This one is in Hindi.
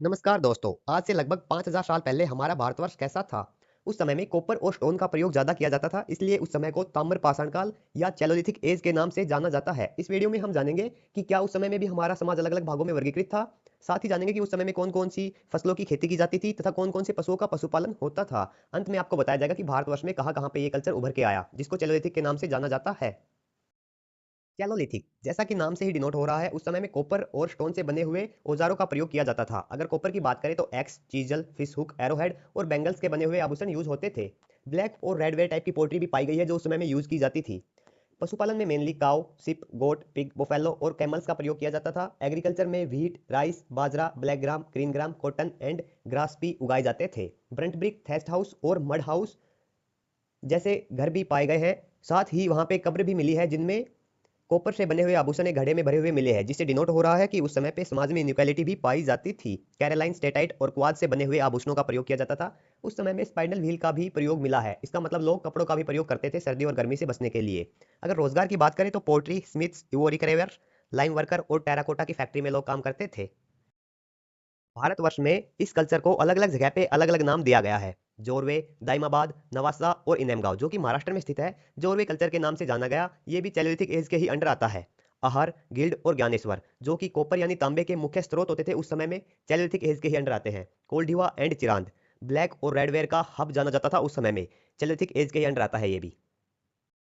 नमस्कार दोस्तों। आज से लगभग 5000 साल पहले हमारा भारतवर्ष कैसा था? उस समय में कॉपर और स्टोन का प्रयोग ज्यादा किया जाता था, इसलिए उस समय को ताम्र पाषाण काल या चैलोलिथिक एज के नाम से जाना जाता है। इस वीडियो में हम जानेंगे कि क्या उस समय में भी हमारा समाज अलग अलग भागों में वर्गीकृत था। साथ ही जानेंगे कि उस समय में कौन कौन सी फसलों की खेती की जाती थी तथा कौन कौन से पशुओं का पशुपालन होता था। अंत में आपको बताया जाएगा कि भारतवर्ष में कहाँ कहाँ पे ये कल्चर उभर के आया, जिसको चैलोलिथिक के नाम से जाना जाता है। कैलोलिथिक जैसा कि नाम से ही डिनोट हो रहा है, उस समय में कॉपर और स्टोन से बने हुए औजारों का प्रयोग किया जाता था। अगर कॉपर की बात करें तो x, chisel, fish hook, arrowhead और बैंगल्स के बने हुए आभूषण यूज होते थे। ब्लैक और रेड वेयर टाइप की पोल्ट्री भी पाई गई है जो उस समय में यूज की जाती थी। पशुपालन में मेनली काउ, सिप, गोट, पिग, बोफेलो और कैमल्स का प्रयोग किया जाता था। एग्रीकल्चर में wheat, rice, bajra, black gram, green gram, cotton and grass भी उगाए जाते थे। ब्रंट ब्रिक, थेस्ट हाउस और मड हाउस जैसे घर भी पाए गए हैं। साथ ही वहां पे कब्र भी मिली है जिनमें कॉपर से बने हुए आभूषण एक घड़े में भरे हुए मिले हैं, जिससे डिनोट हो रहा है कि उस समय पे समाज में इनइक्वालिटी भी पाई जाती थी। कैरोलाइन स्टेटाइट और क्वाद से बने हुए आभूषणों का प्रयोग किया जाता था। उस समय में स्पाइनल व्हील का भी प्रयोग मिला है। इसका मतलब लोग कपड़ों का भी प्रयोग करते थे सर्दी और गर्मी से बचने के लिए। अगर रोजगार की बात करें तो poultry, smiths, ivory carver, lime worker और टेराकोटा की फैक्ट्री में लोग काम करते थे। भारतवर्ष में इस कल्चर को अलग अलग जगह पे अलग अलग नाम दिया गया है। जोरवे, दाइमाबाद, नवासा और इनेमगांव जो कि महाराष्ट्र में स्थित है, जोरवे कल्चर के नाम से जाना गया। ये भी चैलोलिथिक एज के ही अंडर आता है। अहर, गिल्ड और ज्ञानेश्वर जो कि कॉपर यानी तांबे के मुख्य स्रोत होते थे उस समय में, चैलोलिथिक एज के ही अंडर आते हैं। कोल्डिवा एंड चिरांद ब्लैक और रेड वेयर का हब जाना जाता था उस समय में, चैलोलिथिक एज के ही अंडर आता है ये भी।